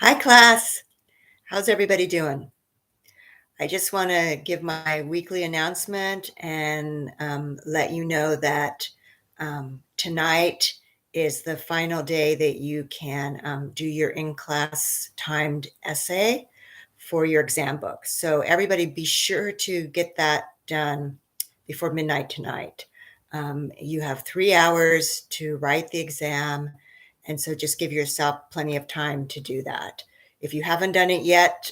Hi, class. How's everybody doing? I just want to give my weekly announcement and let you know that tonight is the final day that you can do your in-class timed essay for your exam book. So everybody be sure to get that done before midnight tonight. You have 3 hours to write the exam, and so just give yourself plenty of time to do that. If you haven't done it yet,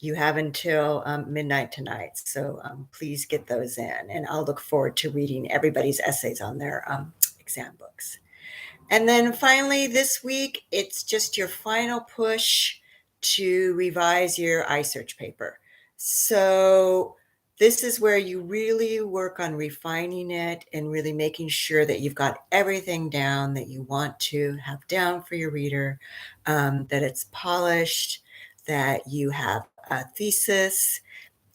you have until midnight tonight. So please get those in. And I'll look forward to reading everybody's essays on their exam books. And then finally, this week, it's just your final push to revise your iSearch paper. So this is where you really work on refining it and really making sure that you've got everything down that you want to have down for your reader, that it's polished, that you have a thesis,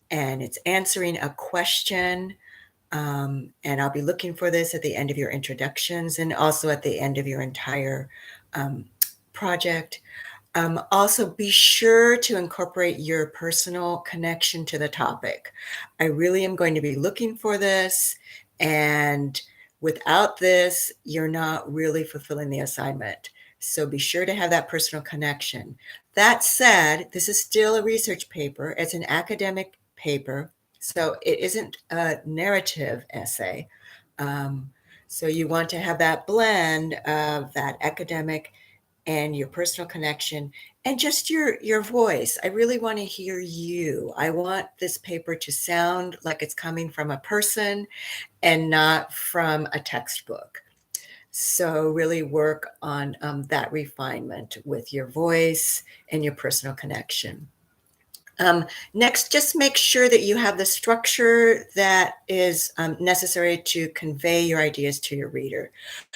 and it's answering a question. And I'll be looking for this at the end of your introductions and also at the end of your entire project. Also, be sure to incorporate your personal connection to the topic. I really am going to be looking for this, and without this, you're not really fulfilling the assignment. So be sure to have that personal connection. That said, this is still a research paper. It's an academic paper, so it isn't a narrative essay. So you want to have that blend of that academic and your personal connection and just your voice. I really want to hear you. I want this paper to sound like it's coming from a person and not from a textbook. So really work on that refinement with your voice and your personal connection. Next, just make sure that you have the structure that is necessary to convey your ideas to your reader.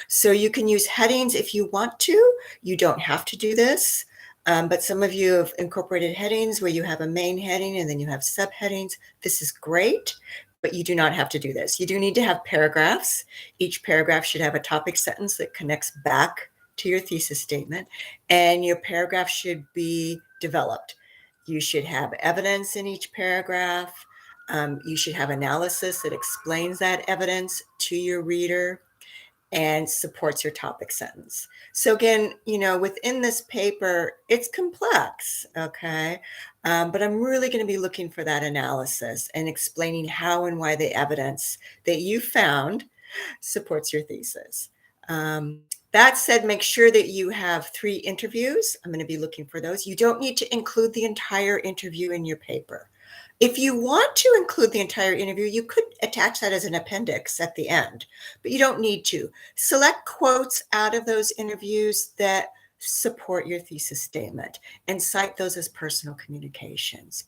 So you can use headings if you want to. You don't have to do this, but some of you have incorporated headings where you have a main heading and then you have subheadings. This is great, but you do not have to do this. You do need to have paragraphs. Each paragraph should have a topic sentence that connects back to your thesis statement, and your paragraph should be developed. You should have evidence in each paragraph. You should have analysis that explains that evidence to your reader and supports your topic sentence. So again, within this paper, it's complex, okay? But I'm really going to be looking for that analysis and explaining how and why the evidence that you found supports your thesis. That said, make sure that you have 3 interviews. I'm going to be looking for those. You don't need to include the entire interview in your paper. If you want to include the entire interview, you could attach that as an appendix at the end, but you don't need to. Select quotes out of those interviews that support your thesis statement and cite those as personal communications.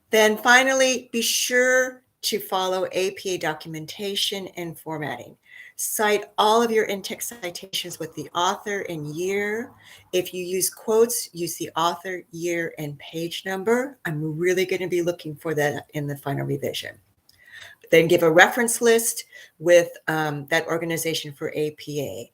Then finally, be sure to follow APA documentation and formatting. Cite all of your in-text citations with the author and year. If you use quotes, use the author, year, and page number. I'm really going to be looking for that in the final revision. Then give a reference list with that organization for APA.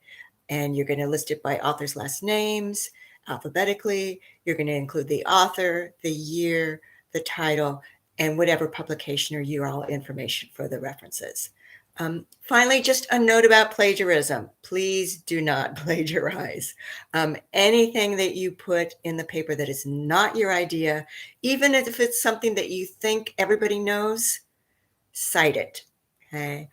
And you're going to list it by author's last names, alphabetically. You're going to include the author, the year, the title, and whatever publication or URL information for the references. Finally, just a note about plagiarism. Please do not plagiarize. Anything that you put in the paper that is not your idea, even if it's something that you think everybody knows, cite it. Okay.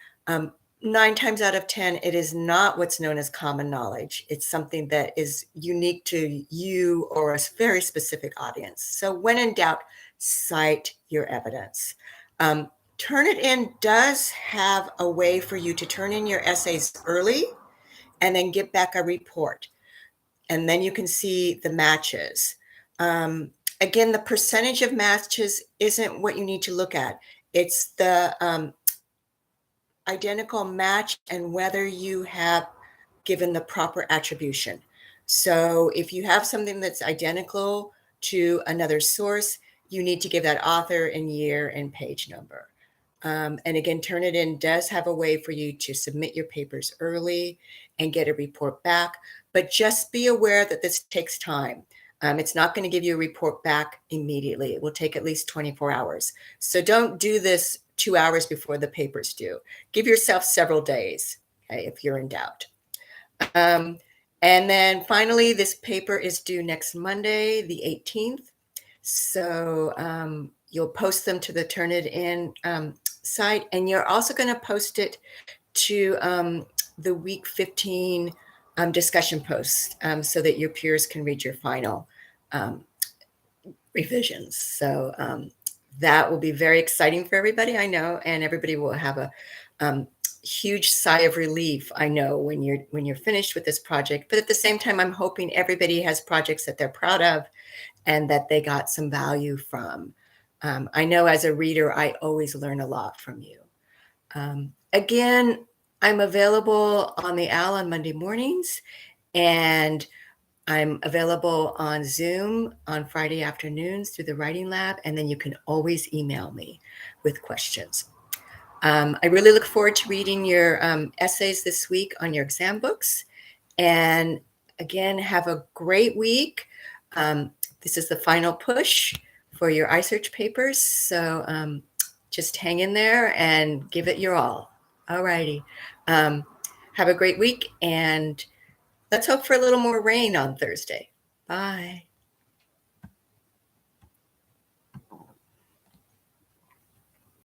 9 times out of 10, it is not what's known as common knowledge. It's something that is unique to you or a very specific audience. So when in doubt, cite your evidence. Turnitin does have a way for you to turn in your essays early and then get back a report. And then you can see the matches. Again, the percentage of matches isn't what you need to look at. It's the identical match and whether you have given the proper attribution. So if you have something that's identical to another source, you need to give that author and year and page number. And again, Turnitin does have a way for you to submit your papers early and get a report back, but just be aware that this takes time. It's not going to give you a report back immediately. It will take at least 24 hours. So don't do this 2 hours before the paper's due. Give yourself several days, okay, if you're in doubt. And then finally, this paper is due next Monday, the 18th. So you'll post them to the Turnitin site, and you're also going to post it to the week 15 discussion post so that your peers can read your final revisions. So that will be very exciting for everybody, I know, and everybody will have a huge sigh of relief, I know, when you're finished with this project. But at the same time, I'm hoping everybody has projects that they're proud of and that they got some value from. I know as a reader, I always learn a lot from you. Again, I'm available on the OWL on Monday mornings, and I'm available on Zoom on Friday afternoons through the Writing Lab, and then you can always email me with questions. I really look forward to reading your essays this week on your exam books. And again, have a great week. This is the final push for your iSearch papers. So just hang in there and give it your all. All righty. Have a great week, and let's hope for a little more rain on Thursday. Bye.